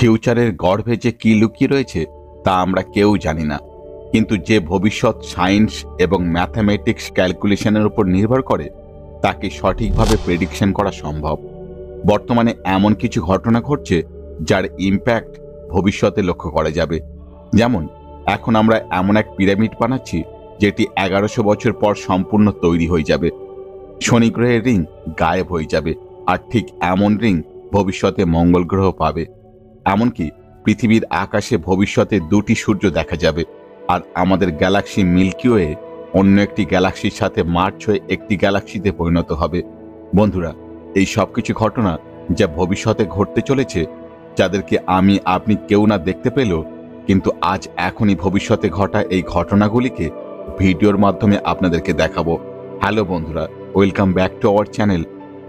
ফিউচারের গর্ভে যে কি লুকিয়ে রয়েছে তা আমরা কেউ জানি না, কিন্তু যে ভবিষ্যৎ সায়েন্স এবং ম্যাথামেটিক্স ক্যালকুলেশনের উপর নির্ভর করে তাকে সঠিকভাবে প্রেডিকশন করা সম্ভব। বর্তমানে এমন কিছু ঘটনা ঘটছে যার ইম্প্যাক্ট ভবিষ্যতে লক্ষ্য করা যাবে। যেমন এখন আমরা এমন এক পিরামিড বানাচ্ছি যেটি 1100 বছর পর সম্পূর্ণ তৈরি হয়ে যাবে। শনি গ্রহের রিং গায়েব হয়ে যাবে, আর ঠিক এমন রিং ভবিষ্যতে মঙ্গল গ্রহ পাবে। এমনকি পৃথিবীর আকাশে ভবিষ্যতে 2টি সূর্য দেখা যাবে, আর আমাদের গ্যালাক্সি মিল্কি ওয়ে অন্য একটি গ্যালাক্সির সাথে মার্চ হয়ে একটি গ্যালাক্সিতে পরিণত হবে। বন্ধুরা, এই সবকিছু ঘটনা যা ভবিষ্যতে ঘটতে চলেছে, যাদেরকে আমি আপনি কেউ না দেখতে পেলেও কিন্তু আজ এখনই ভবিষ্যতে ঘটা এই ঘটনাগুলিকে ভিডিওর মাধ্যমে আপনাদেরকে দেখাবো। হ্যালো বন্ধুরা, welcome back to our channel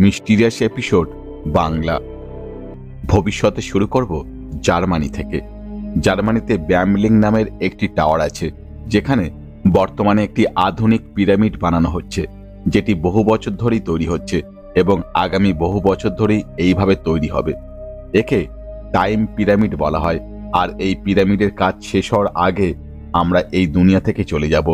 mysterious episode Bangla. ভবিষ্যতে শুরু করব জার্মানি থেকে। জার্মানিতে ব্যামলিং নামের একটি টাওয়ার আছে, যেখানে বর্তমানে একটি আধুনিক পিরামিড বানানো হচ্ছে, যেটি বহু বছর ধরেই তৈরি হচ্ছে এবং আগামী বহু বছর ধরেই এইভাবে তৈরি হবে। একে টাইম পিরামিড বলা হয়, আর এই পিরামিডের কাজ শেষ হওয়ার আগে আমরা এই দুনিয়া থেকে চলে যাব,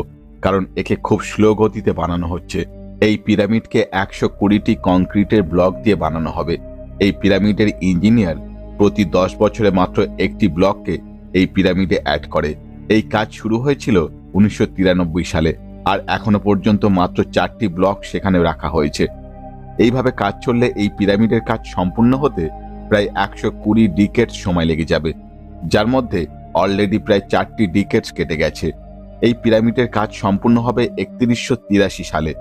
কারণ একে খুব স্লো গতিতে বানানো হচ্ছে। এই পিরামিডকে 120টি কংক্রিটের ব্লক দিয়ে বানানো হবে। এই পিরামিডের ইঞ্জিনিয়ার প্রতি 10 বছরে মাত্র একটি ব্লককে এই পিরামিডে অ্যাড করে। এই কাজ শুরু হয়েছিল 1993 সালে, আর এখনো পর্যন্ত মাত্র 4টি ব্লক সেখানে রাখা হয়েছে। এইভাবে কাজ চললে এই পিরামিডের কাজ সম্পূর্ণ হতে প্রায় 120 ডিকেডস সময় লেগে যাবে, যার মধ্যে অলরেডি প্রায় 4টি ডিকেডস কেটে গেছে। এই পিরামিডের কাজ সম্পূর্ণ হবে 3183 সালে,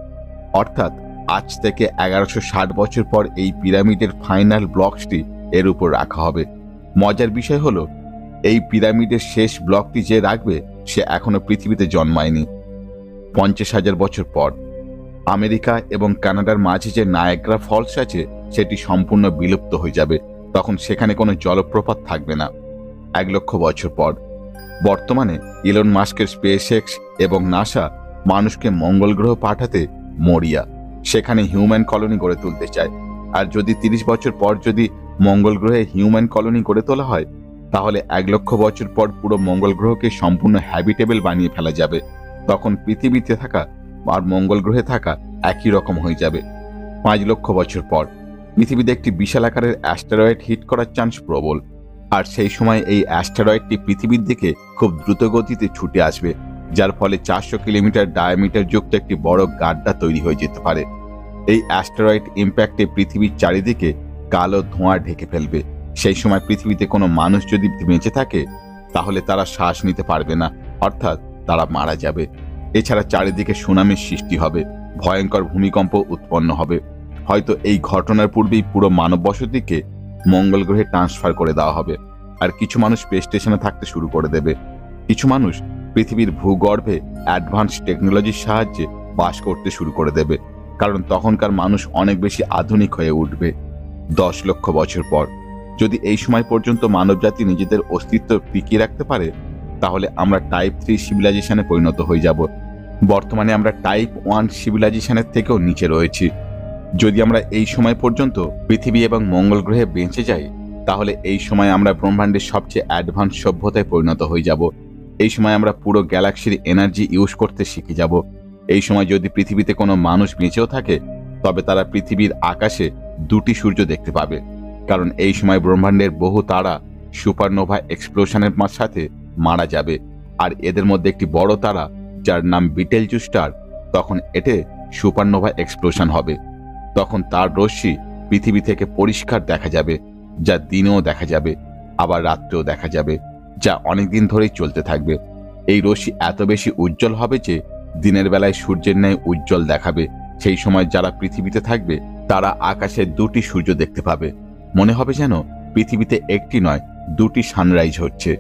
অর্থাৎ আজ থেকে 1160 বছর পর এই পিরামিডের ফাইনাল ব্লকটি এর উপর রাখা হবে। মজার বিষয় হলো, এই পিরামিডের শেষ ব্লকটি যে রাখবে সে এখনো পৃথিবীতে জন্মায়নি। 50,000 বছর পর আমেরিকা এবং কানাডার মাঝে যে নায়াগ্রা ফলস আছে সেটি সম্পূর্ণ বিলুপ্ত হয়ে যাবে। তখন সেখানে কোনো জলপ্রপাত থাকবে না। 1 লক্ষ বছর পর বর্তমানে ইলন মাস্কের স্পেসএক্স এবং নাসা মানুষকে মঙ্গল গ্রহ পাঠাতে মরিয়া, সেখানে হিউম্যান কলোনি গড়ে তুলতে চায়। আর যদি 30 বছর পর যদি মঙ্গল গ্রহে হিউম্যান কলোনি গড়ে তোলা হয়, তাহলে 1 লক্ষ বছর পর পুরো মঙ্গল গ্রহকে সম্পূর্ণ হ্যাবিটেবল বানিয়ে ফেলা যাবে। তখন পৃথিবীতে থাকা আর মঙ্গল গ্রহে থাকা একই রকম হয়ে যাবে। 5 লক্ষ বছর পর পৃথিবীতে একটি বিশাল আকারের অ্যাস্টেরয়েড হিট করার চান্স প্রবল, আর সেই সময় এই অ্যাস্টেরয়েডটি পৃথিবীর দিকে খুব দ্রুত গতিতে ছুটে আসবে, যার ফলে 400 কিলোমিটার ডায়ামিটার যুক্ত একটি বড় গাড্ডা তৈরি হয়ে যেতে পারে। এই অ্যাস্টেরয়েড ইম্প্যাক্টে পৃথিবীর চারিদিকে কালো ধোঁয়া ঢেকে ফেলবে। সেই সময় পৃথিবীতে কোনো মানুষ যদি বেঁচে থাকে তাহলে তারা শ্বাস নিতে পারবে না, অর্থাৎ তারা মারা যাবে। এছাড়া চারিদিকে সুনামির সৃষ্টি হবে, ভয়ঙ্কর ভূমিকম্প উৎপন্ন হবে। হয়তো এই ঘটনার পূর্বেই পুরো মানব বসতিকে মঙ্গল গ্রহে ট্রান্সফার করে দেওয়া হবে, আর কিছু মানুষ স্পেস স্টেশনে থাকতে শুরু করে দেবে। কিছু মানুষ পৃথিবীর ভূগর্ভে অ্যাডভান্স টেকনোলজির সাহায্যে বাস করতে শুরু করে দেবে, কারণ তখনকার মানুষ অনেক বেশি আধুনিক হয়ে উঠবে। 10 লক্ষ বছর পর যদি এই সময় পর্যন্ত মানবজাতি নিজেদের অস্তিত্ব টিকিয়ে রাখতে পারে, তাহলে আমরা টাইপ 3 সিভিলাইজেশনে পরিণত হয়ে যাব। বর্তমানে আমরা টাইপ 1 সিভিলাইজেশনের থেকেও নিচে রয়েছি। যদি আমরা এই সময় পর্যন্ত পৃথিবী এবং মঙ্গল গ্রহে বেঁচে যাই, তাহলে এই সময় আমরা ব্রহ্মাণ্ডের সবচেয়ে অ্যাডভান্স সভ্যতায় পরিণত হয়ে যাব। এই সময় আমরা পুরো গ্যালাক্সির এনার্জি ইউজ করতে শিখে যাব। এই সময় যদি পৃথিবীতে কোনো মানুষ বেঁচেও থাকে, তবে তারা পৃথিবীর আকাশে 2টি সূর্য দেখতে পাবে, কারণ এই সময় ব্রহ্মাণ্ডের বহু তারা সুপারনোভা এক্সপ্লোশনের সাথে মারা যাবে। আর এদের মধ্যে একটি বড় তারা, যার নাম বিটেলজুস স্টার, তখন এতে সুপারনোভা এক্সপ্লোশন হবে। তখন তার রশ্মি পৃথিবী থেকে পরিষ্কার দেখা যাবে, যা দিনেও দেখা যাবে, আবার রাত্রেও দেখা যাবে, যা অনেকদিন ধরেই চলতে থাকবে। এই রশ্মি এত বেশি উজ্জ্বল হবে যে দিনের বেলায় সূর্যের ন্যায় উজ্জ্বল দেখাবে। সেই সময় যারা পৃথিবীতে থাকবে তারা আকাশে 2টি সূর্য দেখতে পাবে। মনে হবে যেন পৃথিবীতে একটি নয় 2টি সানরাইজ হচ্ছে।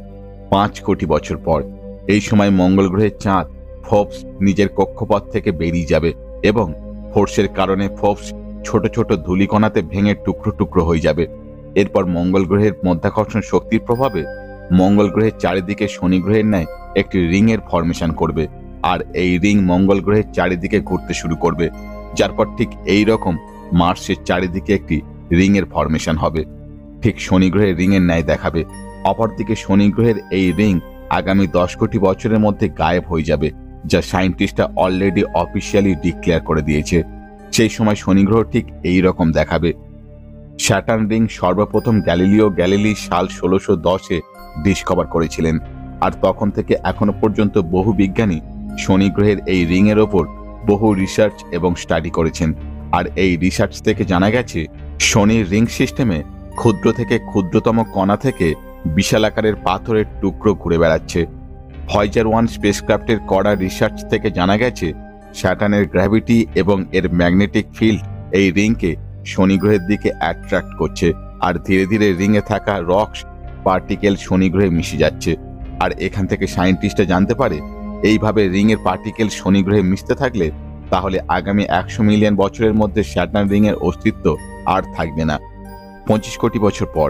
5 কোটি বছর পর এই সময় মঙ্গল গ্রহের চাঁদ ফোবস নিজের কক্ষপথ থেকে বেরিয়ে যাবে, এবং ফোর্সের কারণে ফোবস ছোট ছোট ধূলিকণাতে ভেঙে টুকরো টুকরো হয়ে যাবে। এরপর মঙ্গল গ্রহের মধ্যাকর্ষণ শক্তির প্রভাবে মঙ্গল গ্রহের চারিদিকে শনি গ্রহের ন্যায় একটি রিং এর ফরমেশন করবে, আর এই রিং মঙ্গল গ্রহের চারিদিকে ঘুরতে শুরু করবে, যার পর ঠিক এই রকম মার্সের চারিদিকে একটি রিং এর ফরমেশন হবে। ঠিক শনি গ্রহের রিংয়ের ন্যায় দেখাবে। অপরদিকে শনি গ্রহের এই রিং আগামী 10 কোটি বছরের মধ্যে গায়েব হয়ে যাবে, যা সায়েন্টিস্টরা অলরেডি অফিসিয়ালি ডিক্লেয়ার করে দিয়েছে। সেই সময় শনি গ্রহ ঠিক এই রকম দেখাবে। স্যাটার্ন রিং সর্বপ্রথম গ্যালিলিও গ্যালিলি সাল 1610-এ ডিসকভার করেছিলেন, আর তখন থেকে এখনো পর্যন্ত বহু বিজ্ঞানী শনি গ্রহের এই রিং এর ওপর বহু রিসার্চ এবং স্টাডি করেছেন। আর এই রিসার্চ থেকে জানা গেছে শনির রিং সিস্টেমে ক্ষুদ্র থেকে ক্ষুদ্রতম কণা থেকে বিশাল আকারের পাথরের টুকরো ঘুরে বেড়াচ্ছে। ভয়েজার 1 স্পেসক্রাফটের করা রিসার্চ থেকে জানা গেছে স্যাটার্নের গ্র্যাভিটি এবং এর ম্যাগনেটিক ফিল্ড এই রিংকে শনি গ্রহের দিকে অ্যাট্রাক্ট করছে, আর ধীরে ধীরে রিংয়ে থাকা রক্স পার্টিকেল শনি গ্রহে মিশে যাচ্ছে। আর এখান থেকে সায়েন্টিস্টরা জানতে পারে এইভাবে রিংয়ের পার্টিকেল শনি গ্রহে মিশতে থাকলে তাহলে আগামী 100 মিলিয়ন বছরের মধ্যে স্যাটার্ন রিংয়ের অস্তিত্ব আর থাকবে না। 25 কোটি বছর পর,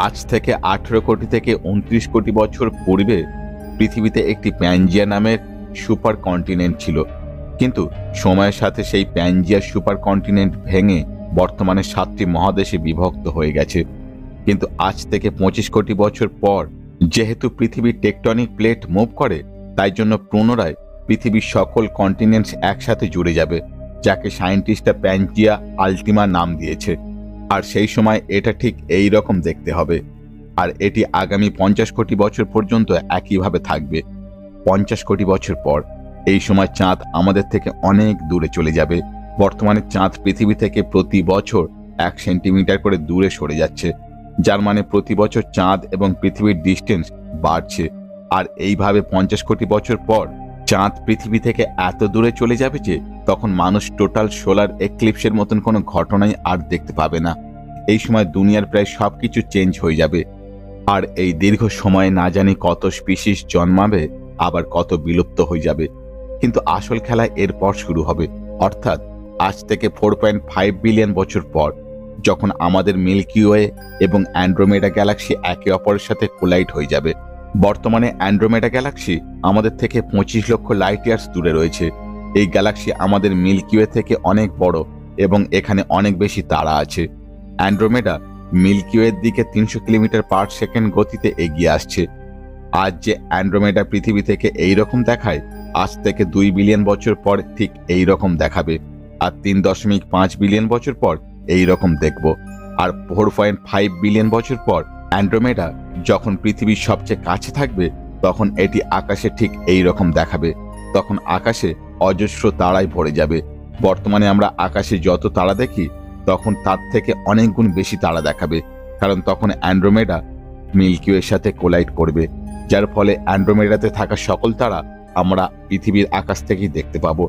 আজ থেকে 18 কোটি থেকে 29 কোটি বছর পূর্বে পৃথিবীতে একটি প্যানজিয়া নামের সুপার কন্টিনেন্ট ছিল, কিন্তু সময়ের সাথে সেই প্যানজিয়া সুপার কন্টিনেন্ট ভেঙে বর্তমানে 7টি মহাদেশে বিভক্ত হয়ে গেছে। কিন্তু আজ থেকে 25 কোটি বছর পর যেহেতু পৃথিবীর টেকটনিক প্লেট মুভ করে, তাই জন্য পুনরায় পৃথিবীর সকল কন্টিনেন্টস একসাথে জুড়ে যাবে, যাকে সায়েন্টিস্টরা প্যানজিয়া আল্টিমা নাম দিয়েছে। আর সেই সময় এটা ঠিক এই রকম দেখতে হবে, আর এটি আগামী 50 কোটি বছর পর্যন্ত একইভাবে থাকবে। 50 কোটি বছর পর এই সময় চাঁদ আমাদের থেকে অনেক দূরে চলে যাবে। বর্তমানে চাঁদ পৃথিবী থেকে প্রতি বছর 1 সেন্টিমিটার করে দূরে সরে যাচ্ছে, যার মানে প্রতি বছর চাঁদ এবং পৃথিবীর ডিস্টেন্স বাড়ছে। আর এইভাবে 50 কোটি বছর পর চাঁদ পৃথিবী থেকে এত দূরে চলে যাবে যে তখন মানুষ টোটাল সোলার এক্লিপসের মতন কোনো ঘটনাই আর দেখতে পাবে না। এই সময় দুনিয়ার প্রায় সবকিছু চেঞ্জ হয়ে যাবে, আর এই দীর্ঘ সময়ে না জানি কত স্পিসিস জন্মাবে, আবার কত বিলুপ্ত হয়ে যাবে। কিন্তু আসল খেলা এরপর শুরু হবে, অর্থাৎ আজ থেকে 4.5 বিলিয়ন বছর পর, যখন আমাদের মিল্কি ওয়ে এবং অ্যান্ড্রোমেডা গ্যালাক্সি একে অপরের সাথে কোলাইড হয়ে যাবে। বর্তমানে অ্যান্ড্রোমেডা গ্যালাক্সি আমাদের থেকে 25 লক্ষ লাইট ইয়ার্স দূরে রয়েছে। এই গ্যালাক্সি আমাদের মিল্কি ওয়ে থেকে অনেক বড় এবং এখানে অনেক বেশি তারা আছে। অ্যান্ড্রোমেডা মিল্কি ওয়ের দিকে 300 কিলোমিটার পার সেকেন্ড গতিতে এগিয়ে আসছে। আজ যে অ্যান্ড্রোমেডা পৃথিবী থেকে এই রকম দেখায়, আজ থেকে 2 বিলিয়ন বছর পর ঠিক এই রকম দেখাবে, আর 3.5 বিলিয়ন বছর পর এই রকম দেখব। আর 4.5 বিলিয়ন বছর পর অ্যান্ড্রোমেডা যখন পৃথিবীর সবচেয়ে কাছে থাকবে, তখন এটি আকাশে ঠিক এই রকম দেখাবে। তখন আকাশে অজস্র তারায় ভরে যাবে। বর্তমানে আমরা আকাশে যত তারা দেখি, তখন তার থেকে অনেক গুণ বেশি তারা দেখাবে, কারণ তখন অ্যান্ড্রোমেডা মিল্কি ওয়ের সাথে কোলাইড করবে, যার ফলে অ্যান্ড্রোমেডাতে থাকা সকল তারা আমরা পৃথিবীর আকাশ থেকেই দেখতে পাবো।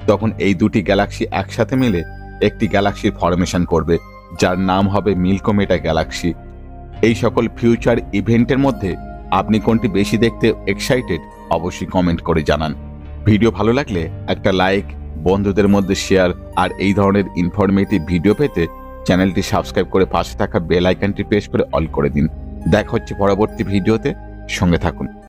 তখন এই দুটি গ্যালাক্সি একসাথে মিলে একটি গ্যালাক্সির ফরমেশন করবে, যার নাম হবে মিল্কোমেটা গ্যালাক্সি। এই সকল ফিউচার ইভেন্টের মধ্যে আপনি কোনটি বেশি দেখতে এক্সাইটেড অবশ্যই কমেন্ট করে জানান। ভিডিও ভালো লাগলে একটা লাইক, বন্ধুদের মধ্যে শেয়ার, আর এই ধরনের ইনফরমেটিভ ভিডিও পেতে চ্যানেলটি সাবস্ক্রাইব করে পাশে থাকা বেল আইকনটি প্রেস করে অল করে দিন। দেখা হচ্ছে পরবর্তী ভিডিওতে, সঙ্গে থাকুন।